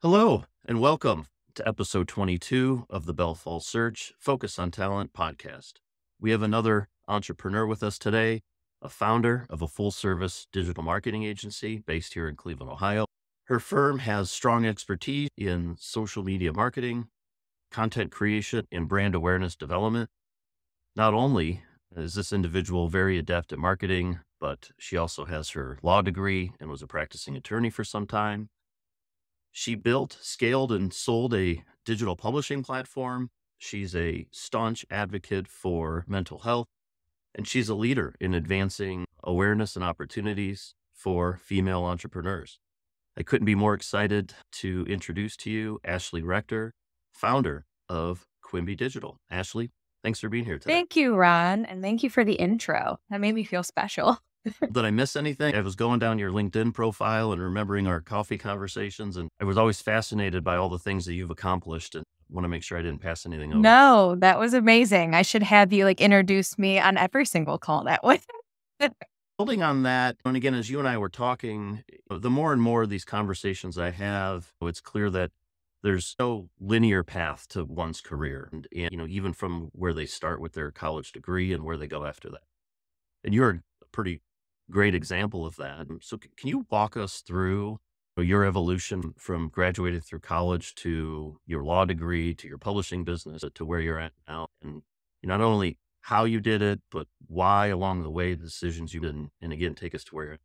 Hello, and welcome to episode 22 of the Bell Falls Search Focus on Talent podcast. We have another entrepreneur with us today, a founder of a full-service digital marketing agency based here in Cleveland, Ohio. Her firm has strong expertise in social media marketing, content creation, and brand awareness development. Not only is this individual very adept at marketing, but she also has her law degree and was a practicing attorney for some time. She built, scaled, and sold a digital publishing platform. She's a staunch advocate for mental health, and she's a leader in advancing awareness and opportunities for female entrepreneurs. I couldn't be more excited to introduce to you Ashley Rector, founder of Quimby Digital. Ashley, thanks for being here today. Thank you, Ron, and thank you for the intro. That made me feel special. Did I miss anything? I was going down your LinkedIn profile and remembering our coffee conversations, and I was always fascinated by all the things that you've accomplished and want to make sure I didn't pass anything over. No, that was amazing. I should have you introduce me on every single call that way. Building on that, and again, as you and I were talking, the more and more of these conversations I have, it's clear that there's no linear path to one's career. And even from where they start with their college degree and where they go after that. And you're a pretty great example of that. So can you walk us through your evolution from graduating through college to your law degree, to your publishing business, to where you're at now? And not only how you did it, but why along the way, the decisions you did, and again, take us to where you're at.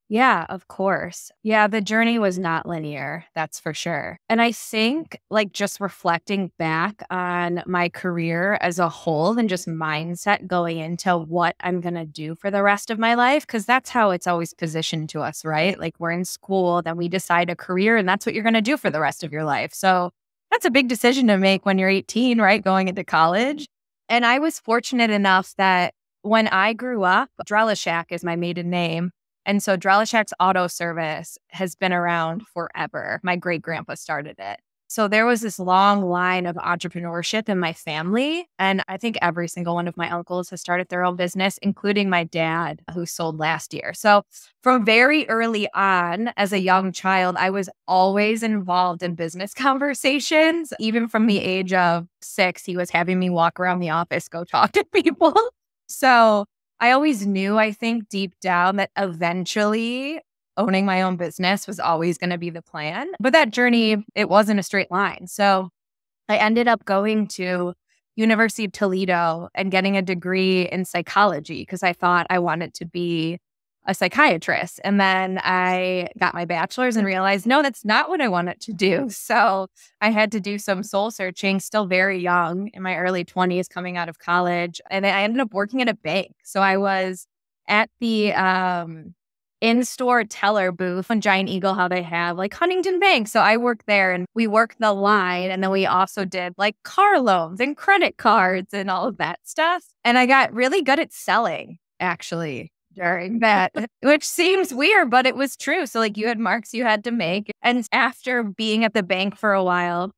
Yeah, of course. Yeah, the journey was not linear, that's for sure. And I think just reflecting back on my career as a whole and just mindset going into what I'm going to do for the rest of my life, because that's how it's always positioned to us, right? We're in school, then we decide a career and that's what you're going to do for the rest of your life. So that's a big decision to make when you're 18, right? Going into college. And I was fortunate enough that when I grew up, Drelishak is my maiden name. And so Drelishak's auto service has been around forever. My great grandpa started it. So there was this long line of entrepreneurship in my family. And I think every single one of my uncles has started their own business, including my dad, who sold last year. So from very early on, as a young child, I was always involved in business conversations. Even from the age of 6, he was having me walk around the office, go talk to people. So I always knew, I think, deep down that eventually owning my own business was always going to be the plan. But that journey, it wasn't a straight line. So I ended up going to University of Toledo and getting a degree in psychology because I thought I wanted to be a psychiatrist. And then I got my bachelor's and realized, no, that's not what I wanted to do. So I had to do some soul searching, still very young, in my early 20s, coming out of college. And I ended up working at a bank. So I was at the in-store teller booth on Giant Eagle, how they have Huntington Bank. So I worked there and we worked the line. And then we also did car loans and credit cards and all of that stuff. And I got really good at selling, actually, during that, which seems weird, but it was true. So you had marks you had to make. And after being at the bank for a while,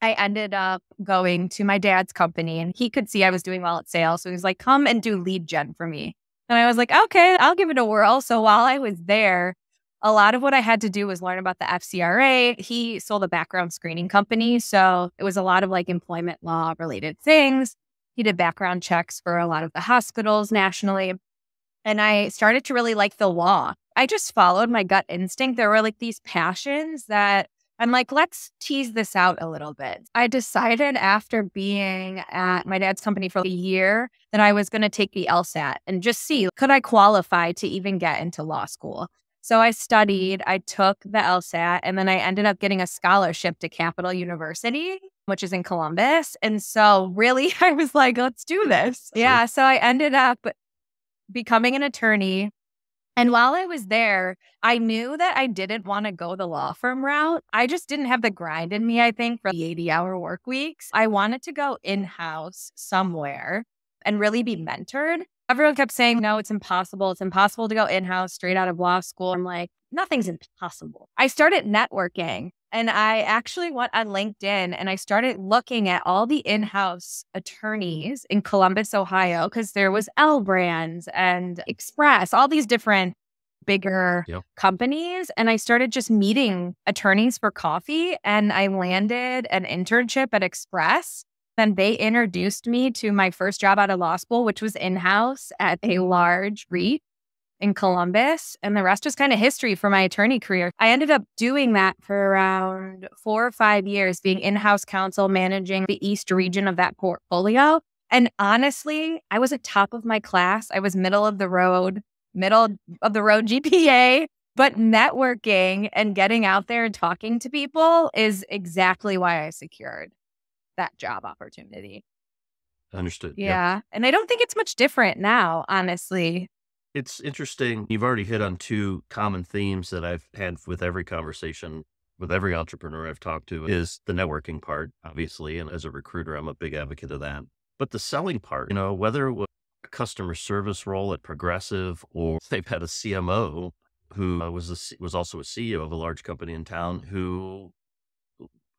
I ended up going to my dad's company and he could see I was doing well at sales. So he was like, come and do lead gen for me. And I was like, okay, I'll give it a whirl. So while I was there, a lot of what I had to do was learn about the FCRA. He sold a background screening company. So it was a lot of employment law related things. He did background checks for a lot of the hospitals nationally. And I started to really like the law. I just followed my gut instinct. There were these passions that I'm let's tease this out a little bit. I decided after being at my dad's company for a year that I was going to take the LSAT and just see, could I qualify to even get into law school? So I studied, I took the LSAT, and then I ended up getting a scholarship to Capital University, which is in Columbus. And so really, I was like, let's do this. Yeah. So I ended up becoming an attorney. And while I was there, I knew that I didn't want to go the law firm route. I just didn't have the grind in me, I think, for the 80-hour work weeks. I wanted to go in-house somewhere and really be mentored. Everyone kept saying, no, it's impossible. It's impossible to go in-house straight out of law school. I'm like, nothing's impossible. I started networking. And I actually went on LinkedIn and I started looking at all the in-house attorneys in Columbus, Ohio, because there was L Brands and Express, all these different bigger Yep. companies. And I started just meeting attorneys for coffee, and I landed an internship at Express. Then they introduced me to my first job out of law school, which was in-house at a large REIT in Columbus. And the rest is kind of history for my attorney career. I ended up doing that for around 4 or 5 years, being in-house counsel, managing the East region of that portfolio. And honestly, I was at top of my class. I was middle of the road GPA. But networking and getting out there and talking to people is exactly why I secured that job opportunity. Understood. Yep. Yeah. And I don't think it's much different now, honestly. It's interesting. You've already hit on two common themes that I've had with every conversation with every entrepreneur I've talked to is the networking part, obviously. And as a recruiter, I'm a big advocate of that. But the selling part, whether it was a customer service role at Progressive or they've had a CMO who was also a CEO of a large company in town who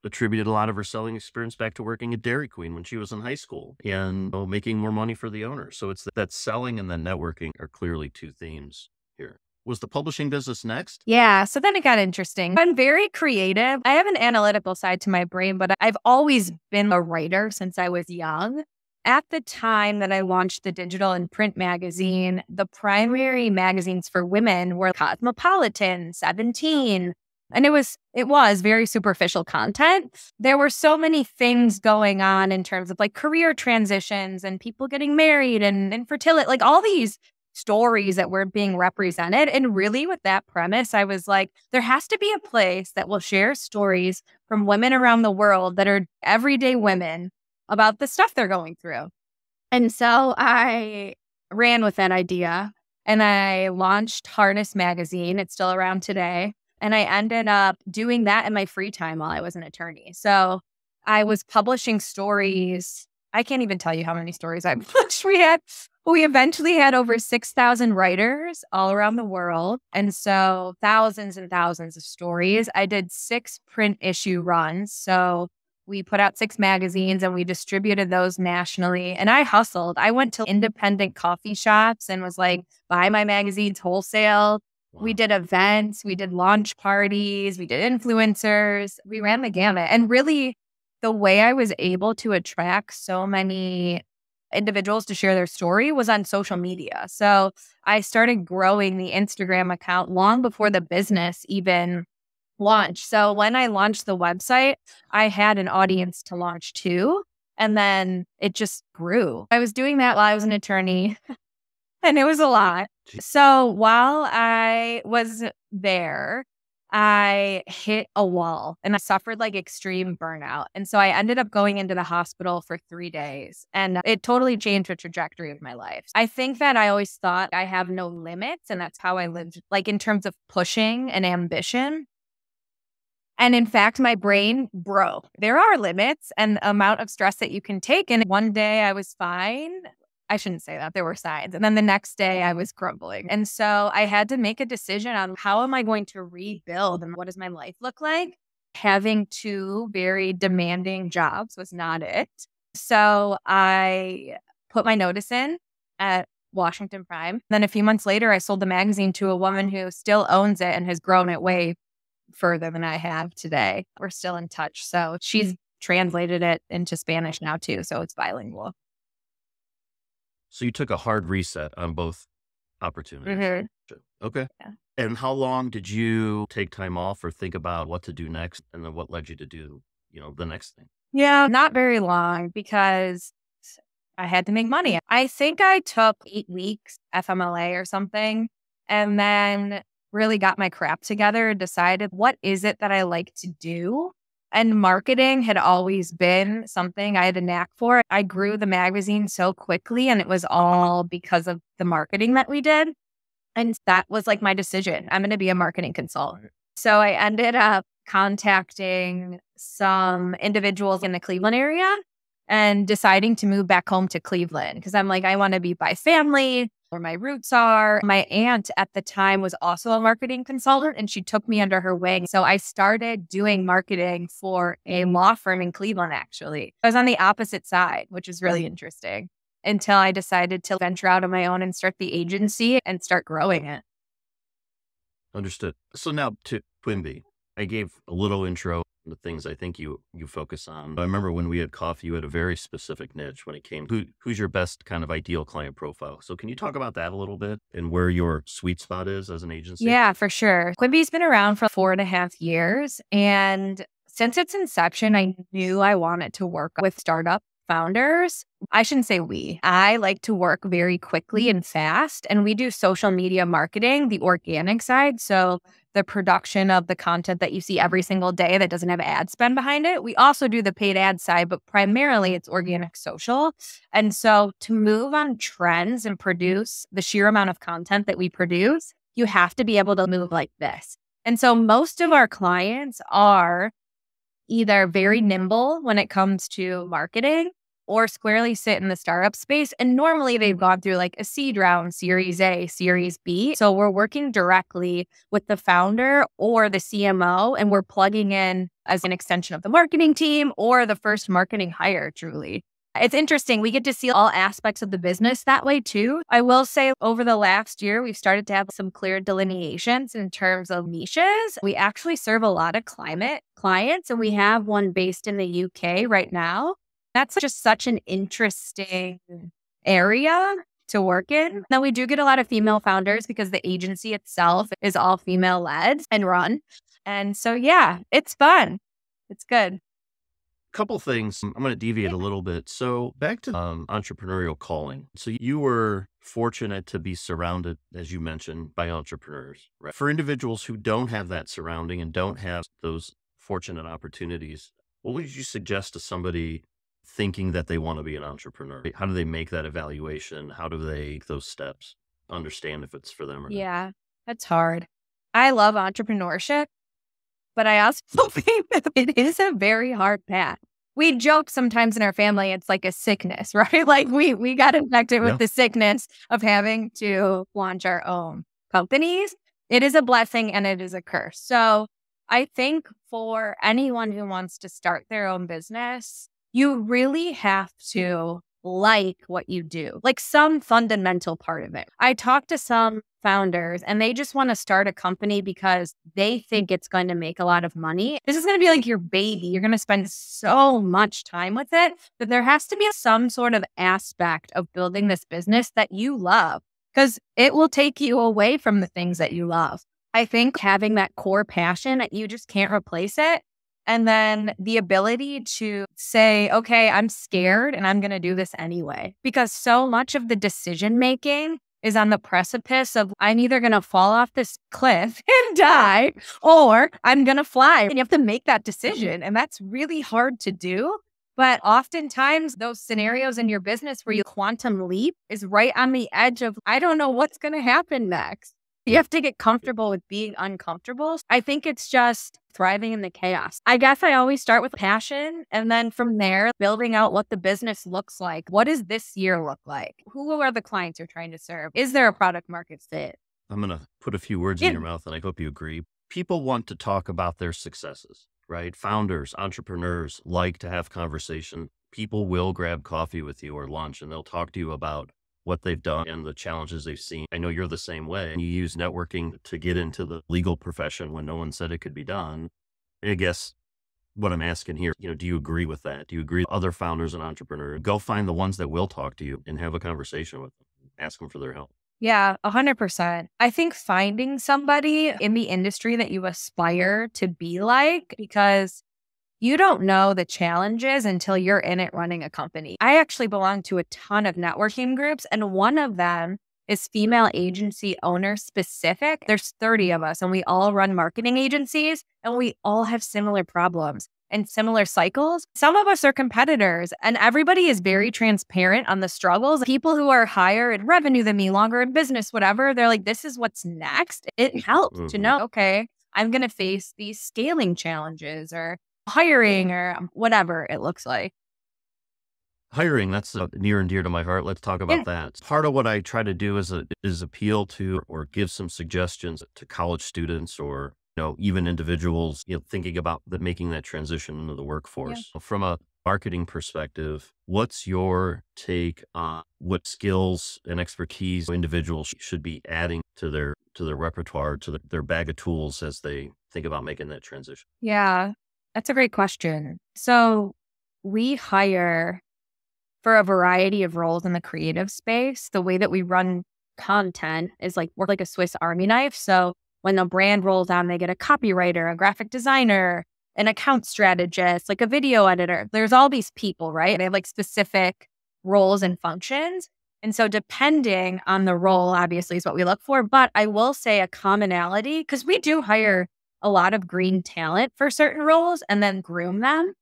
attributed a lot of her selling experience back to working at Dairy Queen when she was in high school and making more money for the owner. So it's that selling and then networking are clearly two themes here. Was the publishing business next? Yeah. So then it got interesting. I'm very creative. I have an analytical side to my brain, but I've always been a writer since I was young. At the time that I launched the digital and print magazine, the primary magazines for women were Cosmopolitan, 17. And it was very superficial content. There were so many things going on in terms of like career transitions and people getting married and infertility, like all these stories that were being represented. And really with that premise, I was like, there has to be a place that will share stories from women around the world that are everyday women about the stuff they're going through. And so I ran with that idea and I launched Harness Magazine. It's still around today. And I ended up doing that in my free time while I was an attorney. So I was publishing stories. I can't even tell you how many stories I published. We eventually had over 6,000 writers all around the world. And so thousands and thousands of stories. I did 6 print issue runs. So we put out 6 magazines and we distributed those nationally. And I hustled. I went to independent coffee shops and was like, buy my magazines wholesale. Wow. We did events, we did launch parties, we did influencers, we ran the gamut. And really, the way I was able to attract so many individuals to share their story was on social media. So I started growing the Instagram account long before the business even launched. So when I launched the website, I had an audience to launch to, and then it just grew. I was doing that while I was an attorney. And it was a lot. So while I was there, I hit a wall and I suffered like extreme burnout. And so I ended up going into the hospital for 3 days and it totally changed the trajectory of my life. I think that I always thought I have no limits and that's how I lived, like in terms of pushing and ambition. And in fact, my brain broke. There are limits and the amount of stress that you can take. And one day I was fine. I shouldn't say that. There were signs. And then the next day I was crumbling. And so I had to make a decision on how am I going to rebuild and what does my life look like? Having 2 very demanding jobs was not it. So I put my notice in at Washington Prime. Then a few months later, I sold the magazine to a woman who still owns it and has grown it way further than I have today. We're still in touch. So she's translated it into Spanish now too. So it's bilingual. So you took a hard reset on both opportunities. Mm-hmm. Okay. Yeah. And how long did you take time off or think about what to do next? And then what led you to do, the next thing? Yeah, not very long because I had to make money. I think I took 8 weeks FMLA or something and then really got my crap together and decided what is it that I like to do? And marketing had always been something I had a knack for. I grew the magazine so quickly and it was all because of the marketing that we did. And that was like my decision. I'm going to be a marketing consultant. So I ended up contacting some individuals in the Cleveland area and deciding to move back home to Cleveland because I'm like, I want to be by family where my roots are. My aunt at the time was also a marketing consultant and she took me under her wing. So I started doing marketing for a law firm in Cleveland, actually. I was on the opposite side, which is really interesting until I decided to venture out on my own and start the agency and start growing it. Understood. So now to Quimby, I gave a little intro the things I think you focus on. I remember when we had coffee, you had a very specific niche when it came who's your best kind of ideal client profile. So can you talk about that a little bit and where your sweet spot is as an agency? Yeah, for sure. Quimby's been around for 4.5 years. And since its inception, I knew I wanted to work with startup founders. I shouldn't say we. I like to work very quickly and fast. And we do social media marketing, the organic side. So the production of the content that you see every single day that doesn't have ad spend behind it. We also do the paid ad side, but primarily it's organic social. And so to move on trends and produce the sheer amount of content that we produce, you have to be able to move like this. And so most of our clients are either very nimble when it comes to marketing or squarely sit in the startup space. And normally they've gone through like a seed round, Series A, Series B. So we're working directly with the founder or the CMO, and we're plugging in as an extension of the marketing team or the first marketing hire, truly. It's interesting. We get to see all aspects of the business that way too. I will say over the last year, we've started to have some clear delineations in terms of niches. We actually serve a lot of climate clients, and we have one based in the UK right now. That's just such an interesting area to work in. Now, we do get a lot of female founders because the agency itself is all female led and run. And so, yeah, it's fun. It's good. Couple things. I'm going to deviate a little bit. So back to entrepreneurial calling. So you were fortunate to be surrounded, as you mentioned, by entrepreneurs, right? For individuals who don't have that surrounding and don't have those fortunate opportunities, what would you suggest to somebody thinking that they want to be an entrepreneur? How do they make that evaluation? How do they take those steps? Understand if it's for them or not? Yeah, that's hard. I love entrepreneurship, but I also think that it is a very hard path. We joke sometimes in our family, it's like a sickness, right? Like we got infected with Yeah. the sickness of having to launch our own companies. It is a blessing and it is a curse. So I think for anyone who wants to start their own business, you really have to like what you do, like some fundamental part of it. I talk to some founders and they just want to start a company because they think it's going to make a lot of money. This is going to be like your baby. You're going to spend so much time with it, but there has to be some sort of aspect of building this business that you love because it will take you away from the things that you love. I think having that core passion, you just can't replace it. And then the ability to say, okay, I'm scared and I'm going to do this anyway. Because so much of the decision making is on the precipice of I'm either going to fall off this cliff and die or I'm going to fly. And you have to make that decision. And that's really hard to do. But oftentimes those scenarios in your business where you quantum leap is right on the edge of, I don't know what's going to happen next. You have to get comfortable with being uncomfortable. I think it's just thriving in the chaos. I guess I always start with passion and then from there, building out what the business looks like. What does this year look like? Who are the clients you're trying to serve? Is there a product market fit? I'm going to put a few words in your mouth and I hope you agree. People want to talk about their successes, right? Founders, entrepreneurs like to have conversation. People will grab coffee with you or lunch and they'll talk to you about what they've done and the challenges they've seen. I know you're the same way. And you use networking to get into the legal profession when no one said it could be done. I guess what I'm asking here, do you agree with that? Do you agree with other founders and entrepreneurs? Go find the ones that will talk to you and have a conversation with them. Ask them for their help. Yeah, 100%. I think finding somebody in the industry that you aspire to be like, because you don't know the challenges until you're in it running a company. I actually belong to a ton of networking groups, and one of them is female agency owner specific. There's 30 of us, and we all run marketing agencies, and we all have similar problems and similar cycles. Some of us are competitors, and everybody is very transparent on the struggles. People who are higher in revenue than me, longer in business, whatever, they're like, this is what's next. It helps to know, okay, I'm going to face these scaling challenges or hiring or whatever it looks like. Hiring, that's near and dear to my heart. Let's talk about that. Part of what I try to do is appeal to or give some suggestions to college students or even individuals thinking about making that transition into the workforce. From a marketing perspective, what's your take on what skills and expertise individuals should be adding to their to their repertoire, to their bag of tools as they think about making that transition? Yeah, that's a great question. So we hire for a variety of roles in the creative space. The way that we run content is like we're like a Swiss Army knife. So when the brand rolls on, they get a copywriter, a graphic designer, an account strategist, like a video editor. There's all these people, right? They have like specific roles and functions. And so depending on the role, obviously is what we look for. But I will say a commonality, because we do hire a lot of green talent for certain roles and then groom them.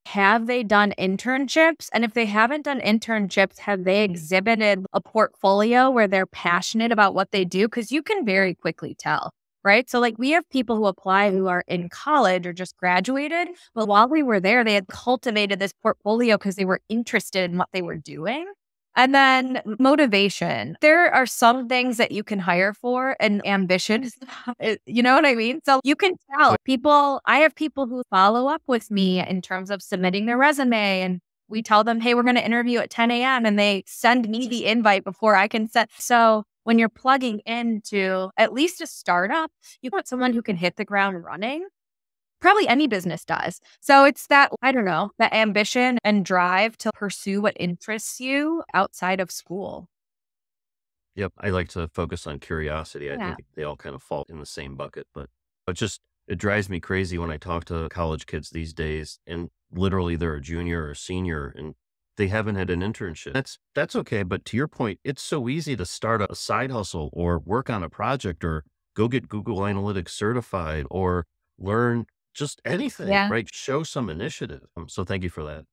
Have they done internships? And if they haven't done internships, have they exhibited a portfolio where they're passionate about what they do? Because you can very quickly tell, right? So like we have people who apply who are in college or just graduated, but while we were there, they had cultivated this portfolio because they were interested in what they were doing. And then motivation. There are some things that you can hire for, and ambition is not, you know what I mean? So you can tell people, I have people who follow up with me in terms of submitting their resume, and we tell them, hey, we're going to interview at 10 a.m. and they send me the invite before I can set. So when you're plugging into at least a startup, you want someone who can hit the ground running. Probably any business does. So it's that, I don't know, that ambition and drive to pursue what interests you outside of school. Yep. I like to focus on curiosity. I Yeah. think they all kind of fall in the same bucket, but just, it drives me crazy when I talk to college kids these days and literally they're a junior or senior and they haven't had an internship. That's okay. But to your point, it's so easy to start a side hustle or work on a project or go get Google Analytics certified or learn just anything, Yeah. right? Show some initiative. So thank you for that.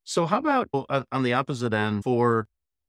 So how about on the opposite end for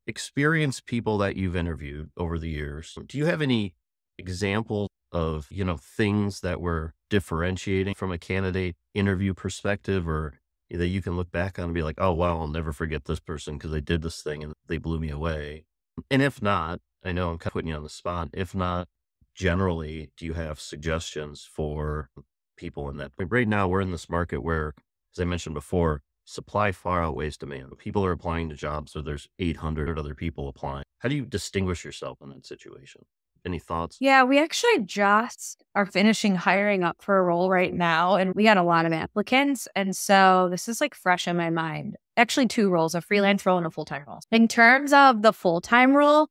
experienced people that you've interviewed over the years? Do you have any examples of, things that were differentiating from a candidate interview perspective or that you can look back on and be like, oh, wow, I'll never forget this person because they did this thing and they blew me away? And if not, I know I'm kind of putting you on the spot. If not, generally, do you have suggestions for people in that? Right now, we're in this market where, as I mentioned before, supply far outweighs demand. People are applying to jobs, so there's 800 other people applying. How do you distinguish yourself in that situation? Any thoughts? Yeah, we actually just are finishing hiring up for a role right now, and we got a lot of applicants. And so this is like fresh in my mind. Actually, two roles, a freelance role and a full-time role. In terms of the full-time role,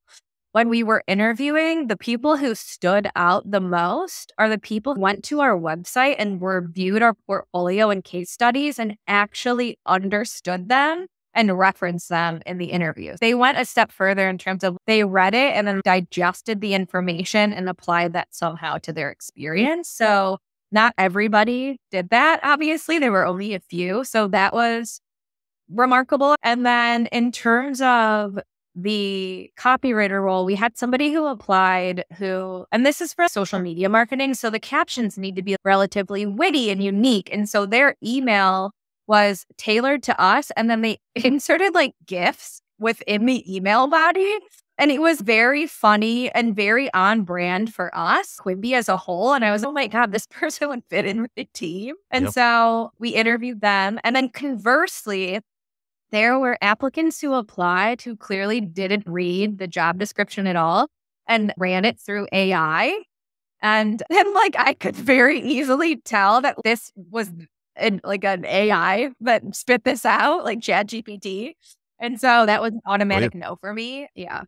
when we were interviewing, the people who stood out the most are the people who went to our website and reviewed our portfolio and case studies and actually understood them and referenced them in the interviews. They went a step further in terms of they read it and then digested the information and applied that somehow to their experience. So not everybody did that. Obviously, there were only a few. So that was remarkable. And then in terms of the copywriter role, we had somebody who applied and this is for social media marketing. So the captions need to be relatively witty and unique. And so their email was tailored to us. And then they inserted like GIFs within the email body. And it was very funny and very on brand for us, Quimby as a whole. And I was, oh my God, this person would fit in with the team. And so we interviewed them. And then conversely, there were applicants who applied who clearly didn't read the job description at all and ran it through AI. And then I could very easily tell that this was an AI that spit this out, like ChatGPT. And so that was an automatic no for me. Yeah.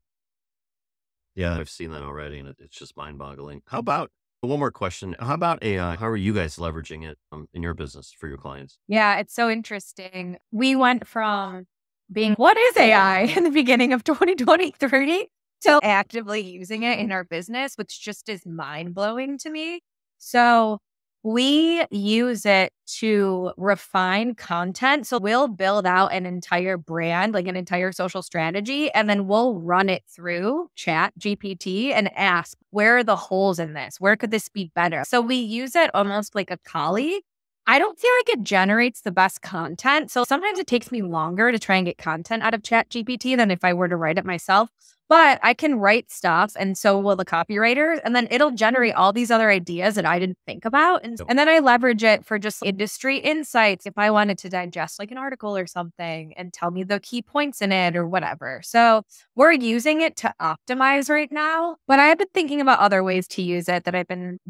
Yeah, I've seen that already and it's just mind boggling. How about one more question? How about AI? How are you guys leveraging it in your business for your clients? Yeah, it's so interesting. We went from being, what is AI in the beginning of 2023 to actively using it in our business, which just is mind blowing to me. So we use it to refine content. So we'll build out an entire brand, like an entire social strategy, and then we'll run it through Chat GPT and ask, where are the holes in this? Where could this be better? So we use it almost like a colleague I don't feel like it generates the best content. So sometimes it takes me longer to try and get content out of ChatGPT than if I were to write it myself. But I can write stuff, and so will the copywriter, and then it'll generate all these other ideas that I didn't think about. And then I leverage it for just industry insights if I wanted to digest like an article or something and tell me the key points in it or whatever. So we're using it to optimize right now, but I have been thinking about other ways to use it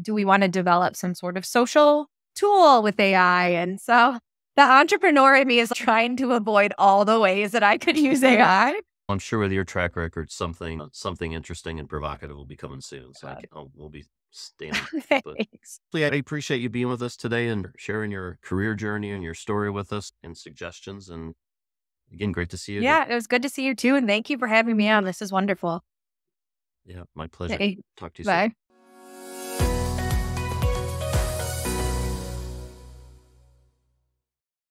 do we want to develop some sort of social tool with AI? And so the entrepreneur in me is trying to avoid all the ways that I could use AI. I'm sure with your track record, something interesting and provocative will be coming soon. So we'll be standing. But Thanks. I appreciate you being with us today and sharing your career journey and your story with us and suggestions. And again, great to see you. Yeah, it was good to see you too. And thank you for having me on. This is wonderful. Yeah, my pleasure. Hey, Talk to you bye. soon.